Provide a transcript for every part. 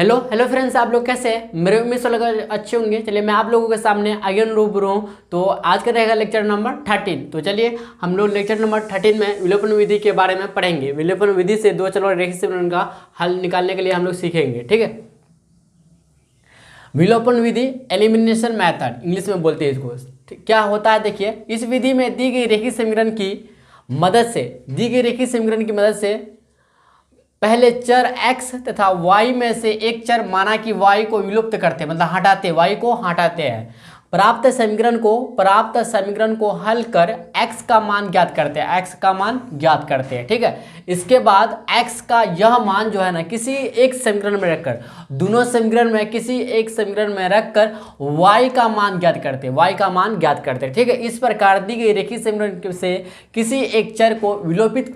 Hello hello friends, आप लोग कैसे हैं? मेरे उम्मीद से लोग अच्छे होंगे। चलिए मैं आप लोगों के सामने अगेन रूबरू हूँ। तो आज का रहेगा लेक्चर नंबर 13। तो चलिए हम लोग लेक्चर नंबर 13 में विलोपन विधि के बारे में पढ़ेंगे। विलोपन विधि से दो चर रेखीय समीकरण का हल निकालने के लिए हम लोग सीखेंगे, ठीक है। विलोपन विधि, एलिमिनेशन मेथड इंग्लिश में बोलते हैं इसको। क्या होता है देखिए, इस विधि में दी गई रेखीय समीकरण की मदद से पहले चर x तथा y में से एक चर माना कि y को विलुप्त करते हैं, मतलब हटाते, y को हटाते हैं। प्राप्त समीकरण को हल कर x का मान ज्ञात करते हैं, ठीक है। इसके बाद x का यह मान जो है ना, किसी एक समीकरण में रखकर, दोनों समीकरण में किसी एक समीकरण में रखकर y का मान ज्ञात करते हैं, ठीक है। इस प्रकार दी गई रेखीय समीकरण से किसी एक चर को विलोपित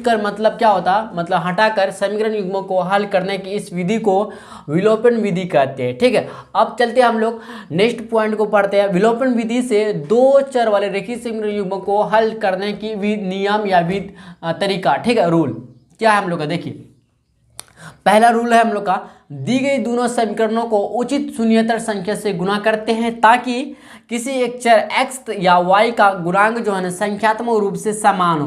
कर मतलब क्या होता, मतलब हटाकर समीकरण युग्मों को हल करने की इस विधि को विलोपन विधि कहते हैं, ठीक है। अब चलते हैं हम लोग नेक्स्ट पॉइंट को पढ़ते हैं। विलोपन विधि से दो चर वाले रेखीय समीकरण युग्मों को हल करने की नियम या तरीका, ठीक है, रूल क्या है हम लोग का। देखिए पहला रूल है हम लोग का, दी गई दोनों समीकरणों को उचित शून्येतर संख्या से गुणा करते हैं ताकि किसी एक चर x या y का गुणांक जो है ना संख्यात्मक रूप से समान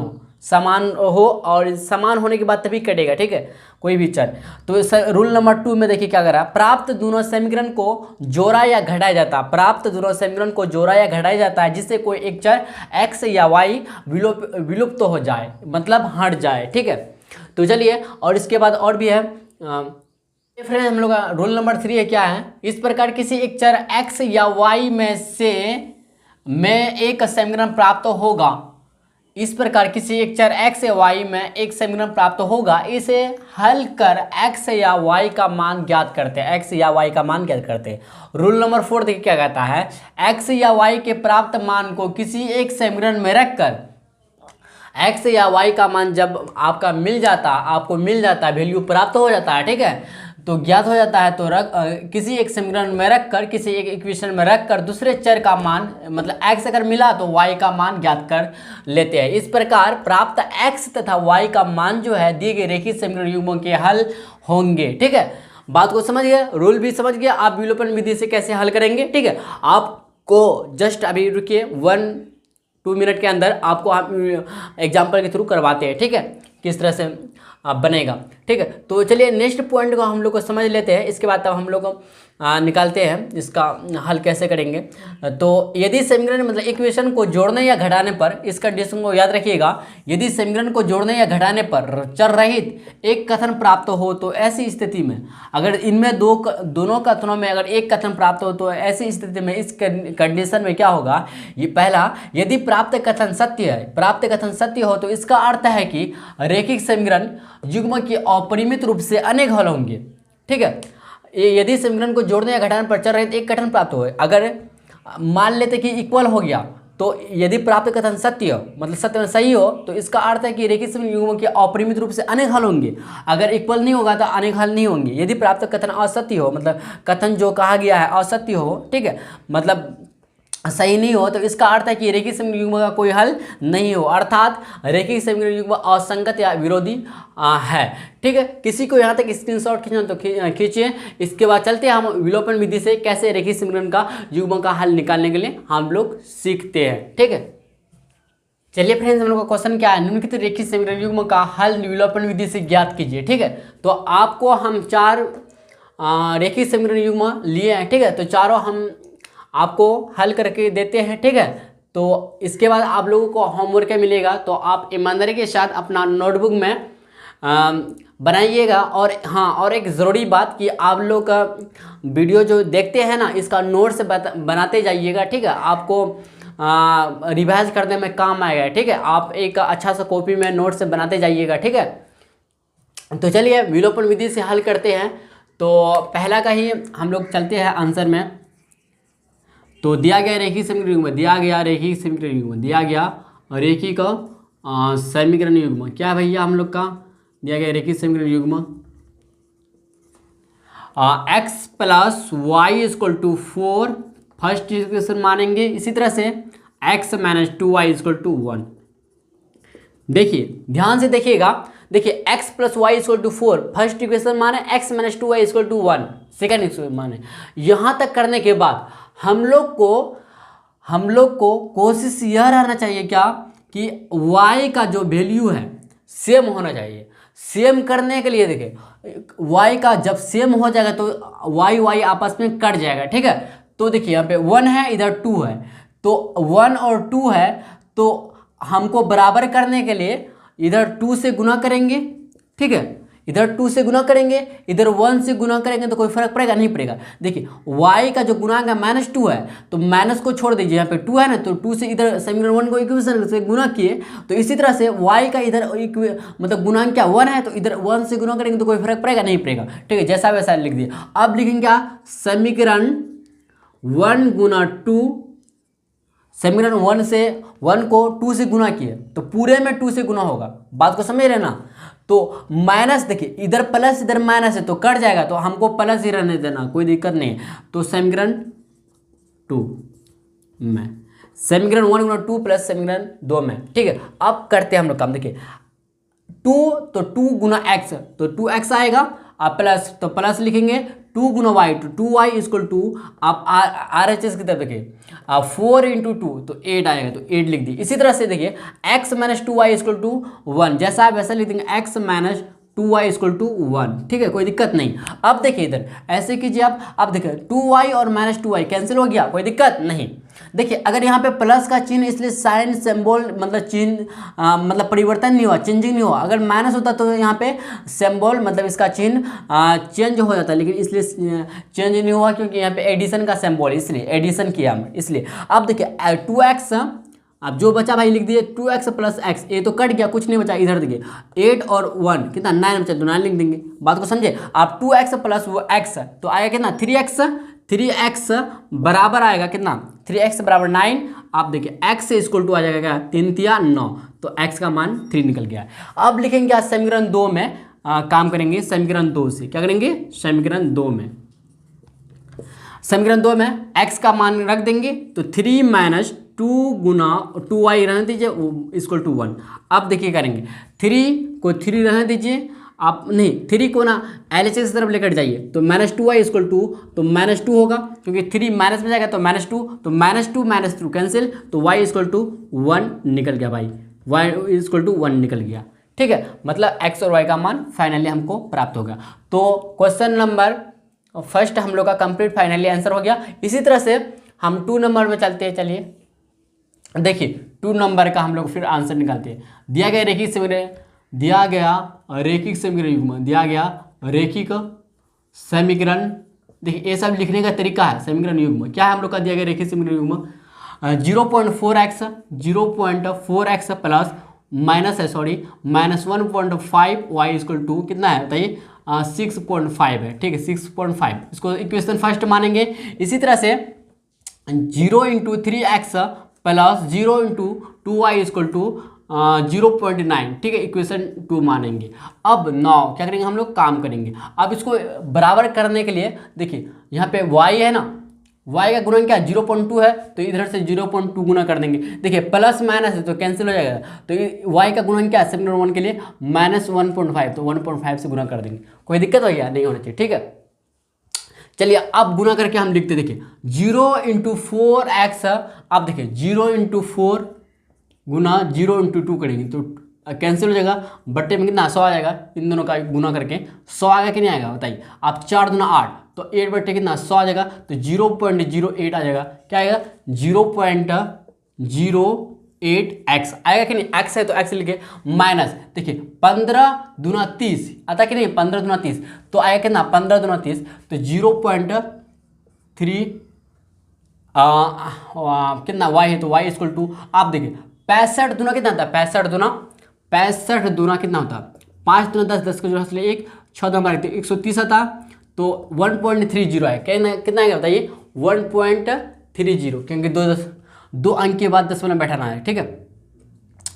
हो और समान होने के बाद तभी कटेगा, ठीक है, कोई भी चर। तो रूल नंबर 2 में देखिए क्या करा, प्राप्त दोनों समीकरण को जोड़ा या घटाया जाता है जिससे कोई एक चर x या y विलुप्त हो जाए, मतलब हट जाए, ठीक है। तो चलिए, और इसके बाद और भी है फ्रेंड, हम लोग का रूल नंबर 3 है, क्या है, इस प्रकार किसी एक चर x या y में एक समीकरण प्राप्त होगा। इस प्रकार किसी एक चर x या y में एक समीकरण प्राप्त होगा, इसे हल कर x या y का मान ज्ञात करते हैं। रूल नंबर 4 देखिए क्या कहता है, x या y के प्राप्त मान को किसी एक समीकरण में रखकर x या y का मान जब आपको मिल जाता है, वैल्यू प्राप्त हो जाता है, ठीक है, तो ज्ञात हो जाता है, तो किसी एक समीकरण में रखकर, किसी एक इक्वेशन में रखकर दूसरे चर का मान, मतलब x अगर मिला तो y का मान ज्ञात कर लेते हैं। इस प्रकार प्राप्त x तथा y का मान जो है दिए गए रेखीय समीकरण युग्मों के हल होंगे, ठीक है। बात को समझ गए, रूल भी समझ गया, आप विलोपन विधि से कैसे हल करेंगे, ठीक है। आपको जस्ट अभी रुकिए 1-2 मिनट के अंदर आपको हम एग्जाम्पल के थ्रू करवाते हैं, ठीक है, किस तरह से बनेगा, ठीक है। तो चलिए नेक्स्ट पॉइंट को हम लोग को समझ लेते हैं। इसके बाद तब हम लोग निकालते हैं इसका हल कैसे करेंगे। तो यदि समीकरण मतलब इक्वेशन को जोड़ने या घटाने पर, इस कंडीशन को याद रखिएगा, यदि समीकरण को जोड़ने या घटाने पर चर रहित एक कथन प्राप्त हो तो ऐसी स्थिति में, अगर इनमें दोनों कथनों में अगर एक कथन प्राप्त हो तो ऐसी स्थिति में इस कंडीशन में क्या होगा, ये पहला, यदि प्राप्त कथन सत्य हो तो इसका अर्थ है कि रैखिक समीकरण युग्म के अपरिमित रूप से अनेक हल होंगे, ठीक है। यदि समीकरण को जोड़ने या घटाने पर चर रहित एक कथन प्राप्त हो, अगर मान लेते कि इक्वल हो गया, तो यदि प्राप्त कथन सत्य हो, मतलब सत्य में सही हो, तो इसका अर्थ है कि रैखिक समीकरण युग्म के अपरिमित रूप से अनेक हल होंगे। अगर इक्वल नहीं होगा तो अनेक हल नहीं होंगे। यदि प्राप्त कथन असत्य हो, मतलब कथन जो कहा गया है असत्य हो, ठीक है, मतलब सही नहीं हो, तो इसका अर्थ है कि रैखिक समीकरण युग्म का कोई हल नहीं हो, अर्थात रैखिक समीकरण युग्म असंगत या विरोधी है, ठीक है। किसी को यहाँ तक स्क्रीनशॉट खींचना तो खींचिए। इसके बाद चलते हैं हम विलोपन विधि से कैसे रैखिक समीकरण का युग्म का हल निकालने के लिए हम लोग सीखते हैं, ठीक है। चलिए फ्रेंड्स, हम लोग का क्वेश्चन क्या है, निम्नलिखित रैखिक समीकरण युग्म का हल विलोपन विधि से ज्ञात कीजिए, ठीक है। तो आपको हम 4 रैखिक समीकरण युग्म लिए हैं, ठीक है, तो चारों हम आपको हल करके देते हैं, ठीक है। तो इसके बाद आप लोगों को होमवर्क मिलेगा, तो आप ईमानदारी के साथ अपना नोटबुक में बनाइएगा। और हाँ, और एक ज़रूरी बात कि आप लोग का वीडियो जो देखते हैं ना, इसका नोट्स बनाते जाइएगा, ठीक है, आपको रिवाइज करने में काम आएगा, ठीक है। आप एक अच्छा सा कॉपी में नोट्स बनाते जाइएगा, ठीक है। तो चलिए विलोपन विधि से हल करते हैं। तो पहला का ही हम लोग चलते हैं आंसर में। तो दिया गया रैखिक समीकरण युग्म, समीकरण युग्म क्या भैया, हम लोग का दिया गया रैखिक समीकरण युग्म x + y = 4 फर्स्ट इक्वेशन मानेंगे। इसी तरह से x - 2y = 1। देखिए ध्यान से देखिएगा, देखिए x plus Y equal to 4, first equation माने x minus 2y equal to 1, second equation माने। यहाँ तक करने के बाद हम लोग को कोशिश यह रहना चाहिए क्या कि y का जो वैल्यू है सेम होना चाहिए। सेम करने के लिए देखिए y का जब सेम हो जाएगा तो y आपस में कट जाएगा, ठीक है। तो देखिए यहाँ पे 1 है, इधर 2 है, तो 1 और 2 है, तो हमको बराबर करने के लिए इधर 2 से गुना करेंगे, ठीक है। इधर 2 से गुना करेंगे, इधर 1 से गुना करेंगे, तो कोई फर्क पड़ेगा नहीं पड़ेगा। देखिए y का जो गुणांक है -2 है, तो माइनस को छोड़ दीजिए, यहाँ पे 2 है ना, तो 2 से इधर समीकरण 1 को इक्वेशन से गुना किए, तो इसी तरह से y का इधर मतलब गुणांक क्या 1 है, तो इधर 1 से गुना करेंगे तो कोई फर्क पड़ेगा नहीं पड़ेगा, ठीक है। जैसा वैसा लिख दिए। अब लिखेंगे क्या, समीकरण 1 गुना 2, समीकरण 1 से 1 को 2 से गुना किए तो पूरे में 2 से गुना होगा, बात को समझ रहे ना। तो माइनस, देखिए इधर प्लस इधर माइनस है तो कट जाएगा, तो हमको प्लस ही रहने देना, कोई दिक्कत नहीं है। तो समीकरण 2 में, समीकरण 1 गुना 2 प्लस समीकरण 2 में, ठीक है। अब करते हैं हम लोग काम, देखिए 2 तो 2 गुना x, तो 2x आएगा, आप प्लस तो प्लस लिखेंगे, 2 गुना y तो 2y इक्वल टू, आप RHS की तरफ देखिए 4 इंटू 2 तो 8 आएगा, तो 8 लिख दिए। इसी तरह से देखिए x minus 2y equal to 1, जैसा आप वैसा लिख देंगे, x minus 2y equal to 1, ठीक है, कोई दिक्कत नहीं। अब देखिए इधर ऐसे कीजिए आप, अब देखिए 2y और माइनस 2y कैंसिल हो गया, कोई दिक्कत नहीं। देखिए अगर यहाँ पे प्लस का चिन्ह, इसलिए साइन सिंबल मतलब चिन्ह मतलब परिवर्तन नहीं हुआ, चेंजिंग नहीं हुआ। अगर माइनस होता तो यहाँ पे सिंबल मतलब इसका चिन्ह चेंज हो जाता, लेकिन इसलिए चेंज नहीं हुआ क्योंकि यहाँ पे एडिशन का सिंबल, इसलिए एडिशन किया हम, इसलिए। अब देखिए 2x, अब जो बचा भाई लिख दिए 2x प्लस x, ये तो कट गया, कुछ नहीं बचा। इधर देखिए 8 और 1 कितना 9 बचा, तो 9 लिख देंगे, बात को समझे। आप 2x प्लस x तो आएगा कितना 3x बराबर आएगा कितना 3x बराबर 9। आप देखिए x से इक्वल टू आ जाएगा क्या 3 तिया 9, तो x का मान 3 निकल गया। अब लिखेंगे क्या, समीकरण 2 में काम करेंगे, समीकरण 2 से क्या करेंगे, समीकरण 2 में, समीकरण 2 में x का मान रख देंगे, तो 3 माइनस 2 गुना 2y रहने दीजिए इक्वल टू 1। अब देखिए करेंगे 3 को 3 रहने दीजिए, आप नहीं 3 को ना LHS की तरफ लेकर जाइए, तो -2y इक्वल टू, तो -2 होगा क्योंकि 3 माइनस में जाएगा तो -2, तो -2 कैंसिल, तो y इक्वल टू 1 निकल गया भाई, y इक्वल टू 1 निकल गया, ठीक है। मतलब x और y का मान फाइनली हमको प्राप्त हो गया। तो क्वेश्चन नंबर फर्स्ट हम लोग का कंप्लीट फाइनली आंसर हो गया। इसी तरह से हम 2 नंबर में चलते हैं, चलिए देखिए 2 नंबर का हम लोग फिर आंसर निकालते हैं। दिया गया रैखिक समीकरण, दिया गया रैखिक समीकरण युग्म, दिया गया रैखिक समीकरण, देखिए ये सब लिखने का तरीका है। समीकरण युग्म क्या है हम लोग का, दिया गया रैखिक समीकरण युग्म 0.4x प्लस माइनस है सॉरी -1.5 y इक्वल टू कितना है बताइए 6.5 है, ठीक है 6.5, इसको इक्वेशन फर्स्ट मानेंगे। इसी तरह से 0 into 3x plus 0 into 2y equal to 0.9, ठीक है इक्वेशन 2 मानेंगे। अब 9 क्या करेंगे हम लोग, काम करेंगे। अब इसको बराबर करने के लिए देखिए यहाँ पे y है ना, y का गुणन क्या 0.2 है, तो इधर से 0.2 गुना कर देंगे। देखिए प्लस माइनस है तो कैंसिल हो जाएगा, तो y का गुणन क्या है समीकरण 1 के लिए -1.5, तो 1.5 से गुना कर देंगे, कोई दिक्कत हो गया नहीं होना चाहिए, ठीक है। चलिए अब गुना करके हम लिखते, देखिए 0 इंटू 4x, अब देखिए 0 इंटू 4 गुना 0 इंटू 2 करेंगे तो कैंसिल हो जाएगा, बट्टे में कितना 100 आ जाएगा, इन दोनों का गुना करके 100 आएगा कि नहीं आएगा बताइए। आप 4 दूना 8, तो 8 बट्टे कितना 100 आ जाएगा, तो 0.08 आ जाएगा, क्या आएगा 0.08x आएगा कि नहीं, x है तो x लिखे, माइनस देखिए 15 दूना 30 आता कि नहीं, 15 दूना 30 तो आएगा कितना 15 दूना 30, तो 0.3 कितना y है, तो y इक्वल टू, आप देखिए 65 दूना कितना होता है, 65 दूना कितना होता है, 5 दूना 10, 10 को जो हंस ले 1, 6 दूना 130 आता, तो 1.30 है, कितना आएगा बताइए 1.30, क्योंकि दो अंक के बाद 10 में बैठाना है, ठीक है,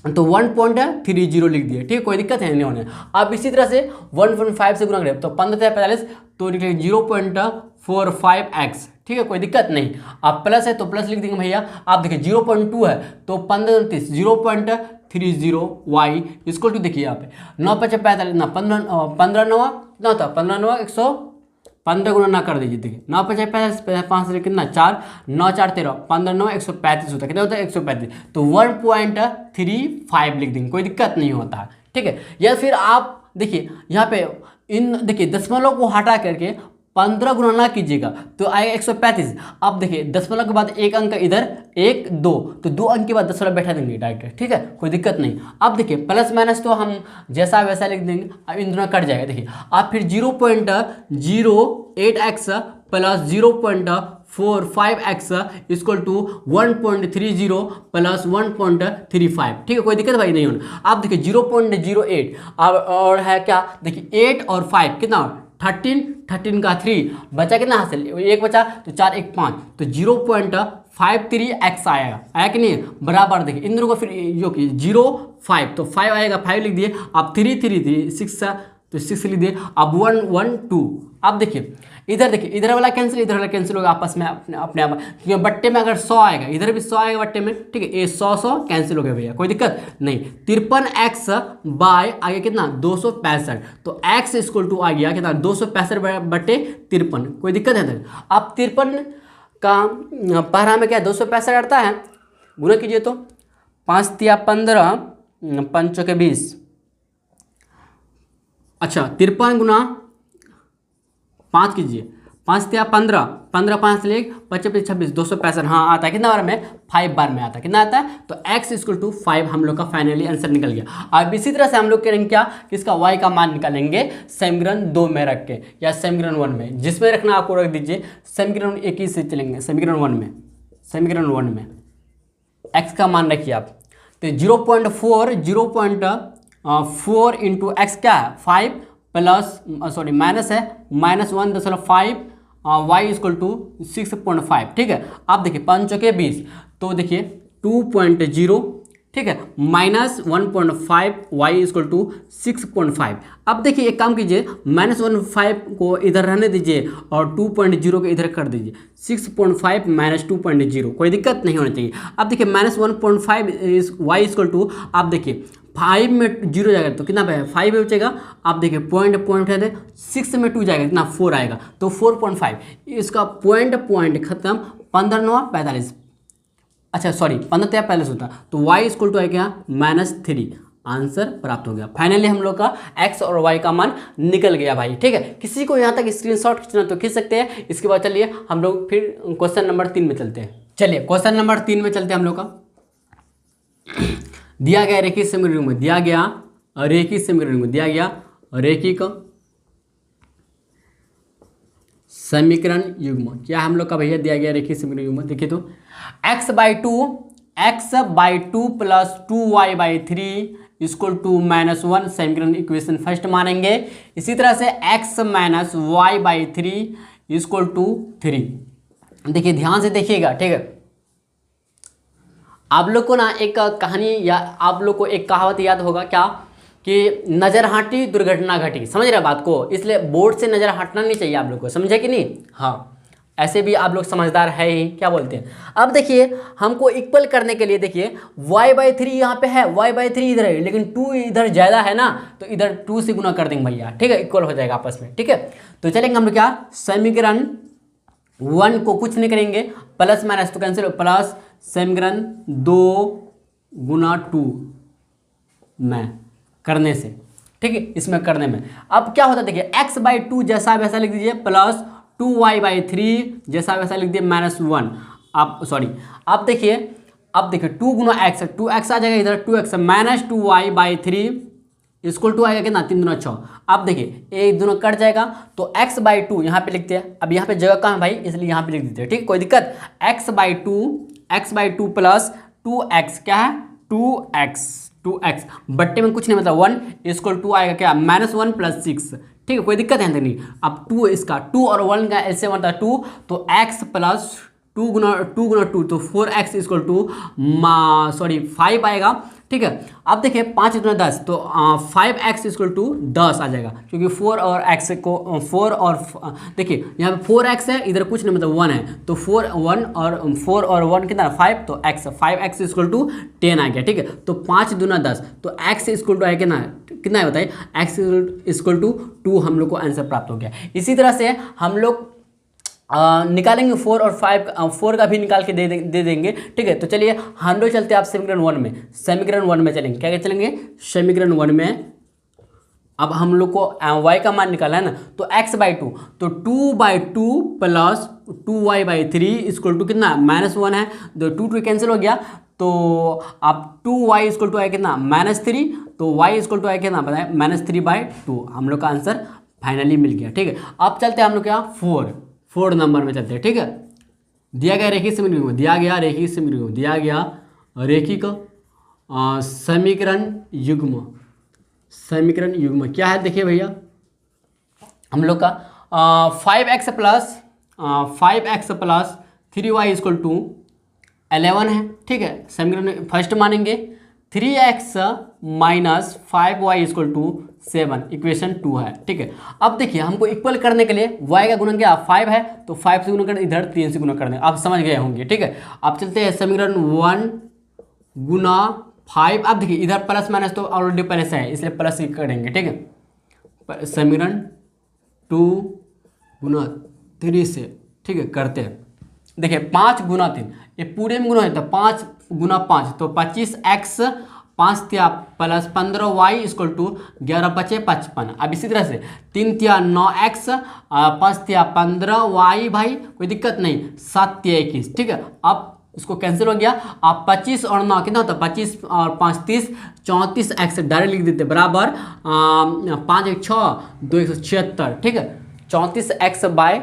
तो 1.30 लिख दिए, ठीक है कोई दिक्कत है नहीं होने। अब इसी तरह से 1.5 से गुना करें तो 15 45, तो लिखेंगे 0.45x, ठीक है, कोई दिक्कत नहीं। आप प्लस है तो प्लस लिख देंगे भैया। आप देखिए 0.2 है तो 15 0.30 y इसको टू देखिए यहाँ पे 9 5 45 ना 15 9 कितना होता है 15 9 115 गुना ना कर दीजिए। देखिए 9 5 45 5 से कितना 4 9 4 13 15 9 135 होता है। कितना होता है 135, तो 1.35 लिख देंगे, कोई दिक्कत नहीं होता है। ठीक है, या फिर आप देखिए यहाँ पे इन देखिए दशमलव को हटा करके 15 गुना ना कीजिएगा तो आएगा 135। अब देखिए दशमलव के बाद एक अंक इधर 1 2, तो 2 अंक के बाद दशमलव बैठा देंगे डायरेक्ट। ठीक है, कोई दिक्कत नहीं। अब देखिए प्लस माइनस तो हम जैसा वैसा लिख देंगे, अब इन दोनों कट जाएगा। देखिए आप फिर 0.08x plus 0.45x equal to 1.30 plus 1.35। ठीक है, कोई दिक्कत भाई नहीं होना। आप देखिए 0.08 और है क्या, देखिए 8 और 5 कितना 13 का 3 बचा, कितना हासिल एक बचा तो 4 1 5, तो 0.53x आया कि नहीं, बराबर। देखिए इन दोनों को फिर जो कि 0 5 तो 5 आएगा, 5 लिख दिए। अब 3 3 3 6 तो 6 लिख दिए। अब 1 1 2। अब देखिए इधर देखिए इधर वाला कैंसिल इधर वाला कैंसिल होगा आपस में अपने आप, क्योंकि बट्टे में अगर 100 आएगा इधर भी 100 आएगा बट्टे में। ठीक है, ये 100 कैंसिल हो गया भैया, कोई दिक्कत नहीं। 53x बाय आ गया कितना 265, तो x इक्वल टू आ गया कितना 265 बट्टे 53, कोई दिक्कत है। अब 53 का पहरा में क्या 265 आता है, गुना कीजिए तो 5 तिया 15 5 चौके 20। अच्छा 53 गुना 5 कीजिए, 5 तिया 15 15 5 ले 25 26 265, हाँ आता है कितना बार में 5 बार में आता है। कितना आता है तो x इक्वल टू 5 हम लोग का फाइनली आंसर निकल गया। अब इसी तरह से हम लोग करेंगे क्या, किसका y का मान निकालेंगे समीकरण 2 में रख के या समीकरण 1 में, जिसमें रखना आपको रख दीजिए। समीकरण 1 ही से चलेंगे, समीकरण 1 में, समीकरण 1 में x का मान रखिए आप, तो 0.4 इंटू एक्स क्या है 5 प्लस सॉरी माइनस है -1.5 y इक्वल टू 6.5। ठीक है, अब देखिए 5 चौके 20, तो देखिए 2.0, ठीक है, -1.5 y इक्वल टू 6.5। अब देखिए एक काम कीजिए, -1.5 को इधर रहने दीजिए और 2.0 को इधर कर दीजिए, 6.5 - 2.0, कोई दिक्कत नहीं होना चाहिए। अब देखिए -1.5 y इक्वल टू, आप देखिए 5 में 0 जाएगा तो कितना 5 बचेगा। आप देखिए पॉइंट है 6 में 2 जाएगा कितना 4 आएगा, तो 4.5 इसका पॉइंट खत्म 15 9 45, अच्छा सॉरी 15 3 45 होता, तो y इक्वल टू आएगा -3, आंसर प्राप्त हो गया। फाइनली हम लोग का x और y का मान निकल गया भाई। ठीक है, किसी को यहाँ तक स्क्रीनशॉट खींचना तो खींच सकते हैं। इसके बाद चलिए हम लोग फिर क्वेश्चन नंबर 3 में चलते हैं। चलिए क्वेश्चन नंबर 3 में चलते हैं हम लोग का। दिया गया रेखीय समीकरण में, दिया गया रेखीय समीकरण में, दिया गया रेखिक समीकरण युग्म, क्या हम लोग का भैया दिया गया रेखीय समीकरण युग्म। देखिए तो x/2 plus 2y/3 equal to -1 समीकरण इक्वेशन फर्स्ट मानेंगे। इसी तरह से x - y/3 इक्वल टू 3। देखिए ध्यान से देखिएगा, ठीक है। आप लोग को ना एक कहानी या आप लोग को एक कहावत याद होगा क्या, कि नज़र हटी दुर्घटना घटी, समझ रहे बात को, इसलिए बोर्ड से नज़र हटना नहीं चाहिए आप लोग को, समझे कि नहीं। हाँ ऐसे भी आप लोग समझदार है ही, क्या बोलते हैं। अब देखिए हमको इक्वल करने के लिए देखिए y/3 यहाँ पे है, y/3 इधर है, लेकिन 2 इधर ज़्यादा है ना, तो इधर 2 से गुना कर देंगे भैया। ठीक है, इक्वल हो जाएगा आपस में। ठीक है, तो चलेंगे हम लोग क्या समीकरण 1 को कुछ नहीं करेंगे, प्लस माइनस तो कैंसिल, प्लस समीकरण 2 गुना 2 में करने से, ठीक है, इसमें करने में अब क्या होता है देखिए x/2 जैसा वैसा लिख दीजिए, प्लस 2y/3 जैसा वैसा लिख दिए -1। आप सॉरी अब देखिए 2 गुना x, 2x आ जाएगा इधर, 2x -2y/3 इक्वल टू आएगा कितना 3 दूना 6। अब देखिए एक दोनों कट जाएगा तो x/2 यहाँ पे लिखते हैं। अब यहाँ पे जगह कहाँ है भाई, इसलिए यहाँ पे लिख देते हैं। ठीक, कोई दिक्कत। x/2 प्लस 2x क्या है 2x बट्टे में कुछ नहीं मतलब 1 इक्वल टू आएगा क्या -1 प्लस 6। ठीक है, कोई दिक्कत है नहीं। अब 2 इसका 2 और 1 का एलसीएम होता है 2, तो x प्लस 2 गुना 2 तो 4x इक्वल टू 5 आएगा। ठीक है। अब देखिए 5 दूना 10, तो 5x इक्वल टू 10 आ जाएगा, क्योंकि 4 और x को 4 और देखिए यहाँ पे 4x है, इधर कुछ नहीं मतलब 1 है, तो 4 और 1 कितना 5, तो x इक्वल टू 10 आ गया, ठीक है। तो 5 दूना 10, तो x इक्वल टू है कितना है बताइए, x इक्वल टू 2 हम लोग को आंसर प्राप्त हो गया। इसी तरह से हम लोग निकालेंगे 4 और 5, 4 का भी निकाल के दे देंगे, ठीक है। तो चलिए हम लोग चलते हैं आप समीकरण 1 में, समीकरण 1 में चलेंगे, क्या चलेंगे समीकरण 1 में। अब हम लोग को y का मान निकालना है ना, तो x/2, तो 2/2 प्लस 2y/3 इक्वल टू कितना -1 है, तो 2 कैंसिल हो गया, तो अब 2y इक्वल टू है कितना -3, तो y इक्वल टू है कितना बताए -3/2, हम लोग का आंसर फाइनली मिल गया, ठीक है। अब चलते हैं हम लोग क्या 4 नंबर में चलते हैं, ठीक है। दिया गया रैखिक समीकरण को, दिया गया रैखिक समीकरण युग्म क्या है देखिए भैया, हम लोग का 5x plus 3y equal to 11 है, ठीक है। समीकरण फर्स्ट मानेंगे 3x minus 5y equal to 7, equation 2 है, ठीक है। अब देखिए हमको इक्वल करने के लिए y का गुणन क्या 5 है, तो 5 से गुना कर इधर 3 से गुना कर दें, आप समझ गए होंगे, ठीक है। अब चलते हैं समीकरण 1 गुना 5, अब देखिए इधर प्लस माइनस तो ऑलरेडी पहले से है, इसलिए प्लस ही करेंगे, ठीक है। समीकरण 2 गुना 3 से, ठीक है, करते हैं। देखिए 5 गुना 3, ये पूरे में गुना है, तो 5 गुना 5, तो 25x 5 तिया प्लस 15y इक्वल टू 11 5 55। अब इसी तरह से 3 तिया 9x 5 तिया 15y, भाई कोई दिक्कत नहीं, 7 तिया 21, ठीक है। अब इसको कैंसिल हो गया, आप 25 और 9 कितना होता है 25 और 5 30, 34x डायरेक्ट लिख देते बराबर 5 1 6 2 176, ठीक है। 34x बाय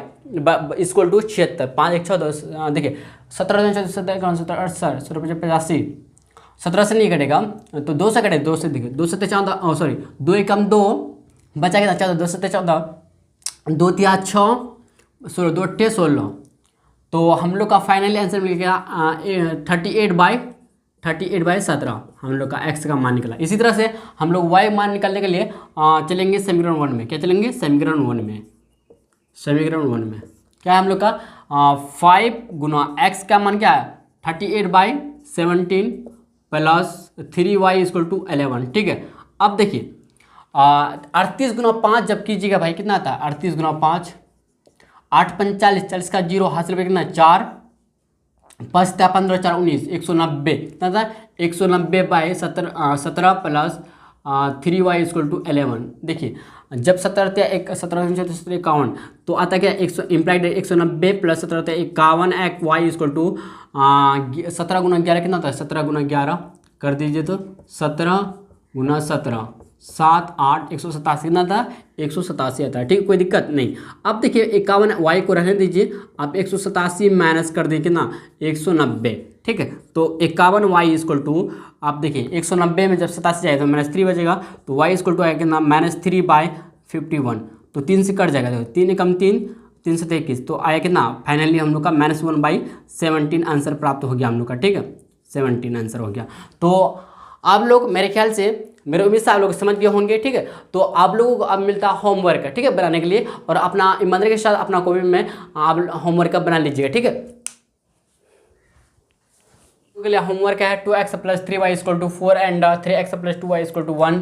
इक्वल टू 76, 5 1 6 2, देखिए 17 17 68 85, 17 से नहीं कटेगा तो 2 से कटे, 2 से देखिए 2 7 14, सॉरी 2 एकम 2 बचा कितना 14, 2 7 14, 2 तिया 6 16, 2 8 16, तो हम लोग का फाइनली आंसर मिल गया 38/17 हम लोग का x का मान निकला। इसी तरह से हम लोग y मान निकालने के लिए चलेंगे समीकरण 1 में, क्या चलेंगे समीकरण 1 में, क्या है हम लोग का 5 गुना x का मान क्या है 38/17 प्लस 3y इक्वल टू 11, ठीक है। अब देखिए 38 गुना 5 जब कीजिएगा भाई कितना आता है 38 गुना 5, 8 45, 40 का 0 हासिल पे कितना 4, 5 15 4 19, 190 कितना था 190/17 प्लस 3y इक्वल टू 11। देखिए जब 17 1 17 51, तो आता क्या 100 implied 190 plus 17 51 y equal to 17 गुना 11 कितना होता है 17 गुना 11 कर दीजिए, तो 17 गुना 17 7 8 187 कितना था 187 आता है, ठीक, कोई दिक्कत नहीं। अब देखिए 51 y को रहने दीजिए, आप 187 माइनस कर दिए कितना 190, ठीक है। तो 51 y इक्वल टू आप देखिए 190 में जब 87 जाए तो -3 बचेगा, तो y इक्वल टू आएगा कितना -3/51, तो 3 से कट जाएगा, देखो 3 एकम 3 3 से 21, तो आया कितना फाइनली हम लोग का -1/17 आंसर प्राप्त हो गया हम लोग का, ठीक है 17 आंसर हो गया। तो आप लोग मेरे ख्याल से मेरे उम्मीद से आप लोग समझ गए होंगे, ठीक है। तो आप लोगों को अब मिलता है होमवर्क, ठीक है, बनाने के लिए, और अपना ईमानदारी के साथ अपना कॉपी में आप होमवर्क बना लीजिएगा, ठीक है। के लिए होमवर्क है 2x + 3y = 4 and 3x + 2y = 1।